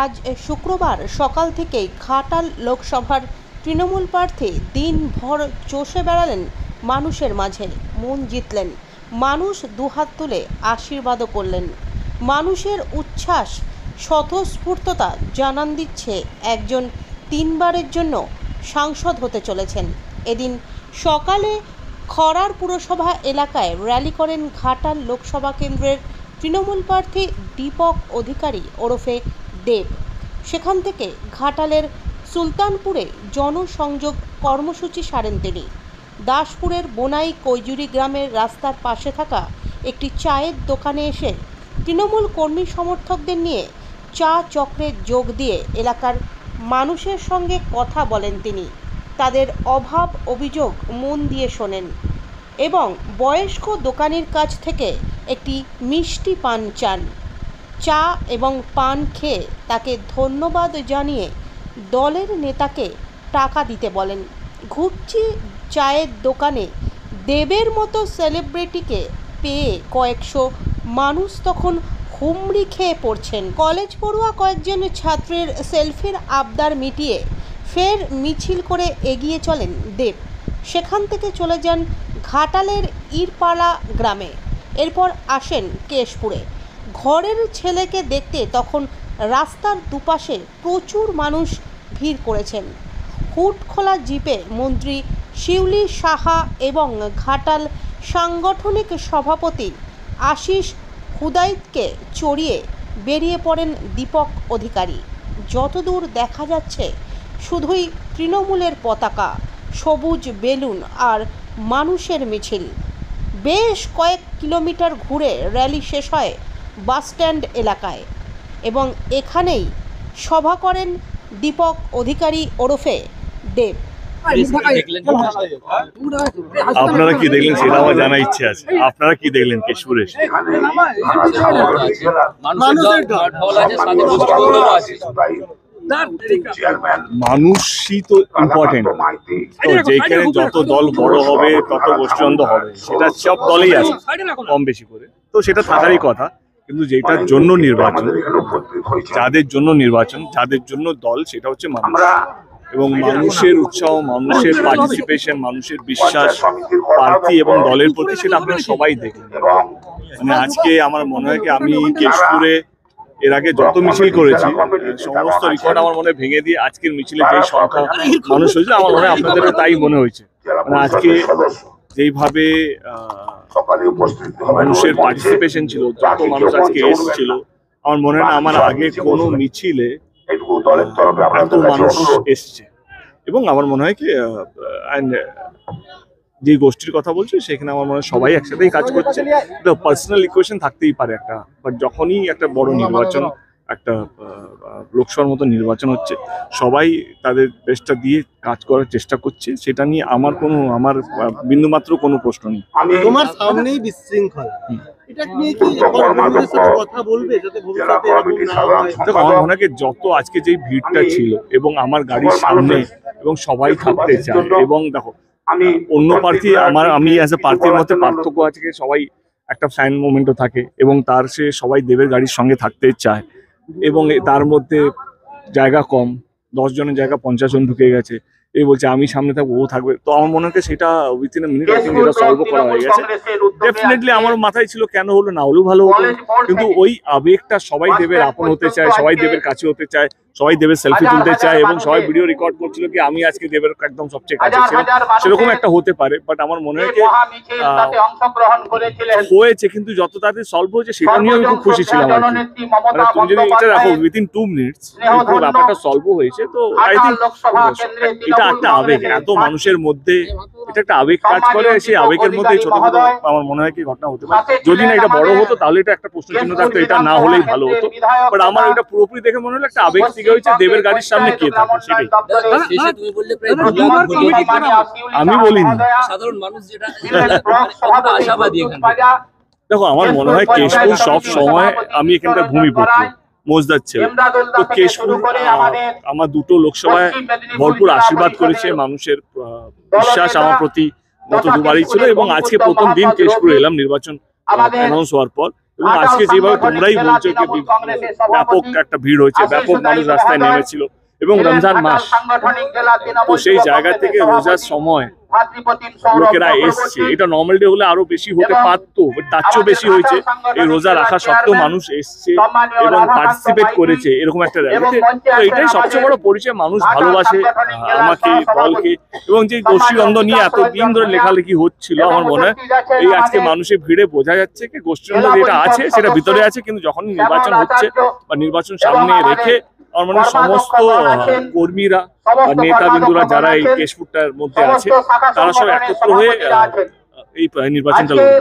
আজ শুক্রবার সকাল থেকেই ঘাটাল লোকসভার তৃণমূল প্রার্থী দিনভর চষে বেড়ালেন মানুষের মাঝে, মন জিতলেন। মানুষ দুহাত তুলে আশীর্বাদও করলেন। মানুষের উচ্ছ্বাস স্বতঃস্ফূর্ততা জানান দিচ্ছে একজন তিনবারের জন্য সাংসদ হতে চলেছেন। এদিন সকালে খড়ার পুরসভা এলাকায় র্যালি করেন ঘাটাল লোকসভা কেন্দ্রের তৃণমূল প্রার্থী দীপক অধিকারী ওরফে দেব। সেখান থেকে ঘাটালের সুলতানপুরে জনসংযোগ কর্মসূচি সারেন তিনি। দাসপুরের বোনাই কৈজুরি গ্রামের রাস্তার পাশে থাকা একটি চায়ের দোকানে এসে তৃণমূল কর্মী সমর্থকদের নিয়ে চা চক্রে যোগ দিয়ে এলাকার মানুষের সঙ্গে কথা বলেন তিনি। তাদের অভাব অভিযোগ মন দিয়ে শোনেন এবং বয়স্ক দোকানির কাছ থেকে একটি মিষ্টি পান চান। চা এবং পান খেয়ে তাকে ধন্যবাদ জানিয়ে দলের নেতাকে টাকা দিতে বলেন। ঘুরছি চায়ের দোকানে দেবের মতো সেলিব্রিটিকে পেয়ে কয়েকশো মানুষ তখন হুমড়ি খেয়ে পড়ছেন। কলেজ পড়ুয়া কয়েকজন ছাত্রের সেলফির আবদার মিটিয়ে ফের মিছিল করে এগিয়ে চলেন দেব। সেখান থেকে চলে যান ঘাটালের ইরপাড়া গ্রামে, এরপর আসেন কেশপুরে। ঘরের ছেলেকে দেখতে তখন রাস্তার দুপাশে প্রচুর মানুষ ভিড় করেছেন। হুড খোলা জিপে মন্ত্রী শিউলি সাহা এবং ঘাটাল সাংগঠনিক সভাপতি আশিস হুদাইতকে চড়িয়ে বেরিয়ে পড়েন দীপক অধিকারী। যতদূর দেখা যাচ্ছে শুধুই তৃণমূলের পতাকা, সবুজ বেলুন আর মানুষের মিছিল। বেশ কয়েক কিলোমিটার ঘুরে র্যালি শেষ হয় বাসস্ট্যান্ড এলাকায় এবং এখানেই সভা করেন দীপক অধিকারী ওরফে দেব। আপনারা কি দেখলেন সেটা আমার জানা ইচ্ছে আছে। আপনারা কি দেখলেন কেশপুরে? মানুষই তো ইম্পর্টেন্ট। তো যেখানে যত দল বড় হবে তত গোষ্ঠীদ্বন্দ্ব হবে, সেটা সব দলেই আছে কম বেশি করে, তো সেটা থাকারই কথা। কিন্তু যেটার জন্য নির্বাচন, যাদের জন্য নির্বাচন, যাদের জন্য দল, সেটা হচ্ছে মানুষ। এবং মানুষের উৎসাহ, মানুষের পার্টিসিপেশন, মানুষের বিশ্বাস প্রার্থী এবং দলের প্রতি, সেটা আপনারা সবাই দেখলেন। মানে আজকে আমার মনে হয় কি, আমি কেশপুরে এর আগে যত মিছিল করেছি সমস্ত রেকর্ড আমার মনে ভেঙে দিয়ে আজকের মিছিলে যেই সংখ্যা মানুষ হয়েছে, আমার মনে হয় আপনাদেরও তাই মনে হয়েছে। মানে আজকে যেইভাবে মানুষের পার্টিসিপেশন ছিল, যত মানুষ আজকে এসেছিল, আমার মনে হয় না আমার আগে কোনো মিছিলে এত মানুষ এসছে। এবং আমার মনে হয় কি, যে গোষ্ঠীর কথা বলছি সেখানে আমার মনে হয় সবাই একসাথেই কাজ করছে। পার্সোনাল ইকুয়েশন থাকতেই পারে একটা, বাট যখনই একটা বড় নির্বাচন, একটা লোকসভার মতো নির্বাচন হচ্ছে, সবাই তাদের বেস্টটা দিয়ে কাজ করার চেষ্টা করছে। সেটা নিয়ে আমার বিন্দুমাত্র কোনো প্রশ্ন নেই। তোমার সামনেই বিশৃঙ্খলা, এটা নিয়ে কি কর্মীদের সাথে কথা বলবে যাতে ভবিষ্যতে এরকম না হয়? দেখো, আমার মনে হয় যত আজকে যেই ভিড়টা ছিল এবং আমার গাড়ির সামনে এবং সবাই থাকতে চায়, এবং দেখো অন্য প্রার্থী আমি অ্যাজ এ প্রার্থীর মধ্যে পার্থক্য আছে, সবাই একটা ফ্যান মোমেন্টও থাকে এবং তার সে সবাই দেবের গাড়ির সঙ্গে থাকতে চায়। এবং তার মধ্যে জায়গা কম, 10 জনের জায়গা 50 জন ঢুকে গেছে। এই বলছে আমি সামনে থাকবো, ও থাকবে। তো আমার মনে হয় সেটা উইথিন এ মিনিট এটা সলভ করা হয়ে গেছে। ডেফিনেটলি আমার মাথায় ছিল কেন হলো, না হলেও ভালো হতো, কিন্তু ওই আবেগটা, সবাই দেবের আপন হতে চায়, সবাই দেবের কাছে হতে চায়, সবাই দেবের সেলফি তুলতে চায়, এবং সবাই ভিডিও রেকর্ড করছিল কি আমি আজকে দেবের একদম সবচেয়ে কাছে ছিলাম। সেরকম একটা হতে পারে, বাট আমার মনে হয় হয়েছে, কিন্তু যত তাড়াতাড়ি সলভ হয়েছে সেটা নিয়ে আমি খুব খুশি ছিলাম আর কি। মানে তুমি যদি এটা রাখো উইথিন 2 মিনিটস পুরো ব্যাপারটা সলভ হয়েছে, তো আই থিঙ্ক এটা একটা আবেগ, এত মানুষের মধ্যে এটা একটা আবেগ কাজ করে। সেই আবেগের মধ্যে ছোটখাটো আমার মনে হয় কি ঘটনা হতে পারে। যদি না এটা বড় হতো তাহলে এটা একটা প্রশ্ন চিহ্ন থাকতো, এটা না হলেই ভালো হতো। বাট আমার এটা পুরোপুরি দেখে মনে হলো একটা আবেগ থেকে হয়েছে, দেবের গাড়ির সামনে কে থাকে সেটাই। আমি বলিনি, সাধারণ মানুষ যেটা আশাবাদী। দেখো আমার মনে হয় কেশপুর সব সময়, আমি এখানকার ভূমিপুত্র, মোজদার ছেলে, তো কেশপুর আমার দুটো লোকসভায় ভরপুর আশীর্বাদ করেছে। মানুষের বিশ্বাস আমার প্রতি গত দুবারই ছিল, এবং আজকে প্রথম দিন কেশপুরে এলাম নির্বাচন অ্যানাউন্স হওয়ার পর। এবং আজকে যেভাবে তোমরাই বলছো যে ব্যাপক একটা ভিড় হয়েছে, ব্যাপক মানুষ রাস্তায় নেমেছিল এবং রমজান মাস, তো সেই জায়গা থেকে রোজার সময় লোকেরা এসছে। এটা নর্মাল ডে হলে আরো বেশি হতে পারতো, তার চেয়েও বেশি হয়েছে। এই রোজা রাখা সত্ত্বেও মানুষ এসছে এবং পার্টিসিপেট করেছে এরকম একটা র্যালিতে। তো এটাই সবচেয়ে বড় পরিচয়, মানুষ ভালোবাসে আমাকে, দলকে। এবং যে গোষ্ঠীদ্বন্দ্ব নিয়ে এতদিন ধরে লেখালেখি হচ্ছিল, আমার মনে হয় এই আজকে মানুষের ভিড়ে বোঝা যাচ্ছে কি গোষ্ঠীদ্বন্দ্ব যেটা আছে সেটা ভিতরে আছে, কিন্তু যখন নির্বাচন হচ্ছে বা নির্বাচন সামনে রেখে আমার মনে হয় সমস্ত কর্মীরা বা নেতাবিন্দুরা যারা এই কেশপুরটার মধ্যে আছে তারা সব একত্র হয়ে এই নির্বাচনটা লড়বে।